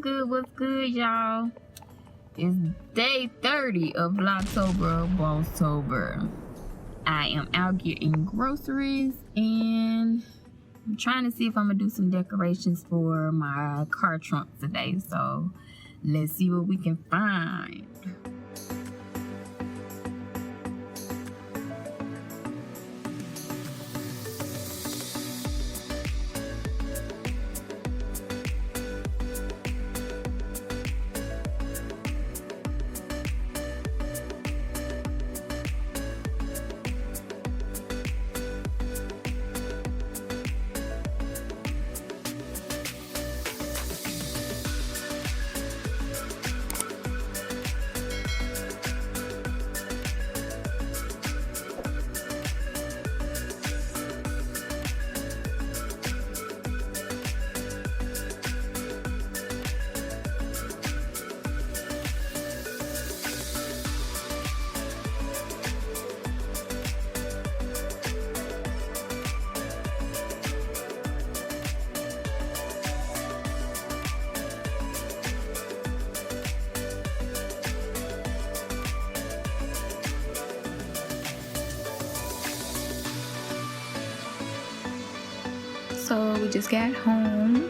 What's good, y'all? It's day 30 of Vlogtober, Bosstober. I am out getting groceries and I'm trying to see if I'm gonna do some decorations for my car trunk today. So let's see what we can find. So we just got home,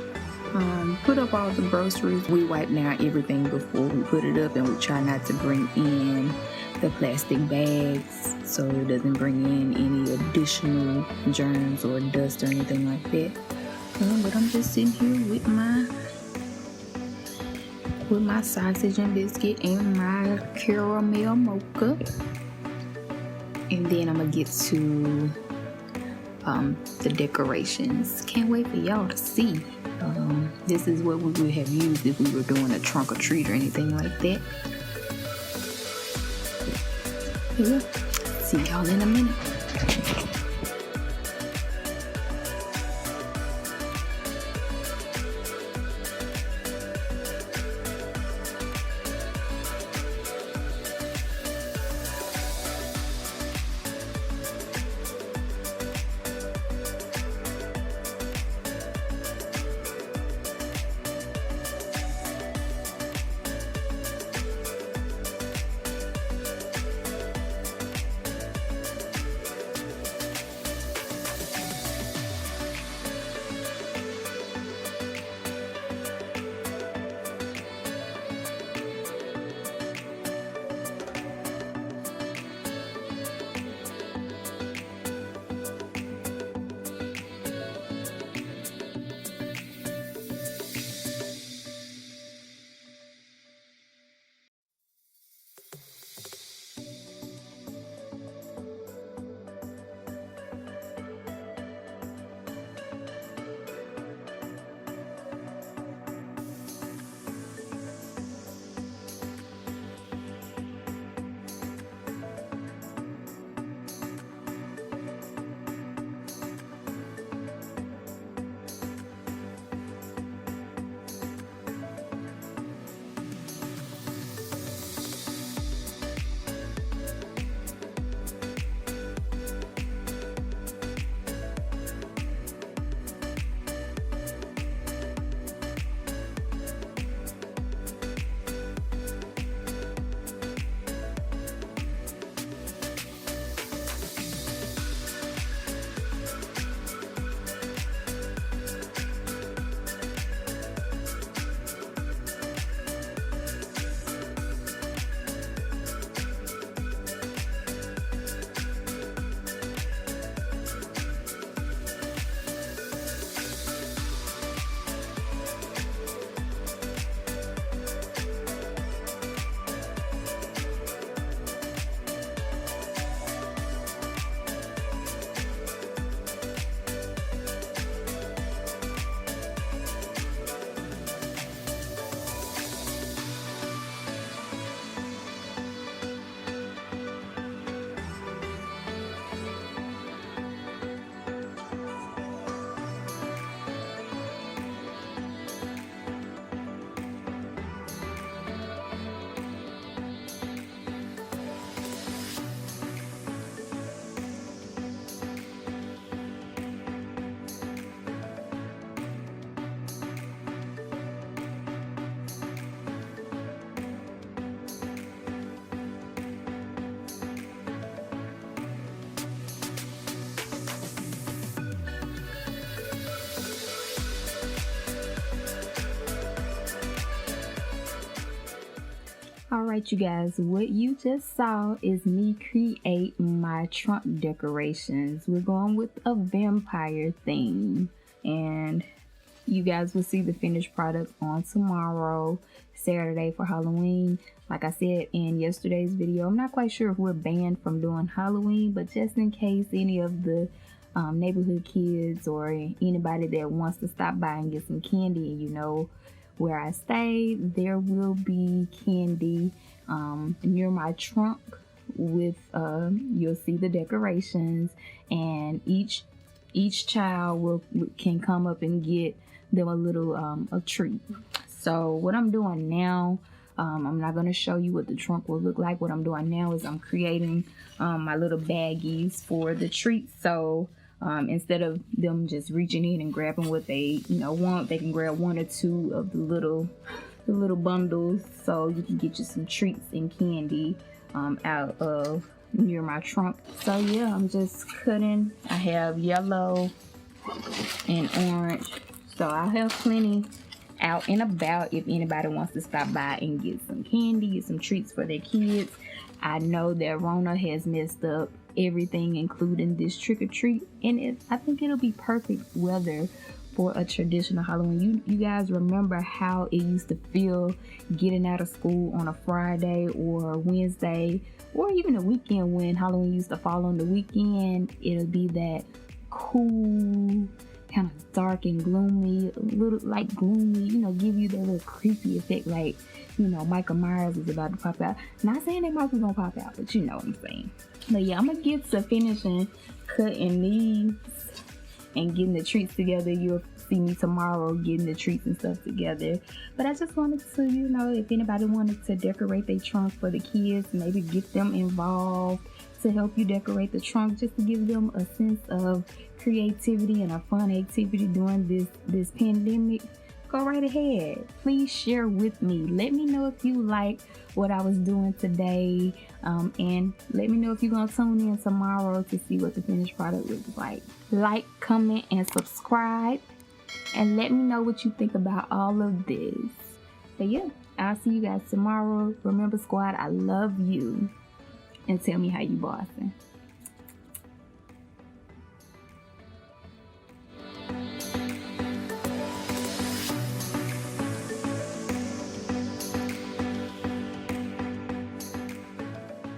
put up all the groceries. We wipe down everything before we put it up, and we try not to bring in the plastic bags so it doesn't bring in any additional germs or dust or anything like that. But I'm just sitting here with my sausage and biscuit and my caramel mocha, and then I'm gonna get to the decorations. Can't wait for y'all to see. This is what we would have used if we were doing a trunk or treat or anything like that. Yeah. See y'all in a minute. Alright you guys, what you just saw is me create my trunk decorations. We're going with a vampire theme, and you guys will see the finished product on tomorrow, Saturday, for Halloween. Like I said in yesterday's video, I'm not quite sure if we're banned from doing Halloween, but just in case any of the neighborhood kids or anybody that wants to stop by and get some candy, and you know where I stay, there will be candy near my trunk with you'll see the decorations, and each child can come up and get them a little a treat. So what I'm doing now, I'm not going to show you what the trunk will look like. What I'm doing now is I'm creating my little baggies for the treats. So instead of them just reaching in and grabbing what they want, they can grab one or two of the little bundles, so you can get you some treats and candy out of near my trunk. So yeah, I'm just cutting. I have yellow and orange, so I have plenty out and about if anybody wants to stop by and get some candy, get some treats for their kids. I know that Rona has messed up everything, including this trick-or-treat, and I think it'll be perfect weather for a traditional Halloween. You guys remember how it used to feel getting out of school on a Friday or Wednesday or even a weekend when Halloween used to fall on the weekend? It'll be that cool, kind of dark and gloomy, a little like gloomy, give you that little creepy effect, like Michael Myers is about to pop out. Not saying that Michael's gonna pop out, but you know what I'm saying. But yeah, I'm gonna get to finishing cutting these and getting the treats together. You'll see me tomorrow getting the treats and stuff together. But I just wanted to, if anybody wanted to decorate their trunk for the kids, maybe get them involved to help you decorate the trunk, just to give them a sense of creativity and a fun activity during this pandemic, go right ahead. Please share with me. Let me know if you like what I was doing today, and let me know if you're gonna tune in tomorrow to see what the finished product looks like. Like, comment, and subscribe, and let me know what you think about all of this. But yeah, I'll see you guys tomorrow. Remember, squad, I love you, and tell me how you bossing.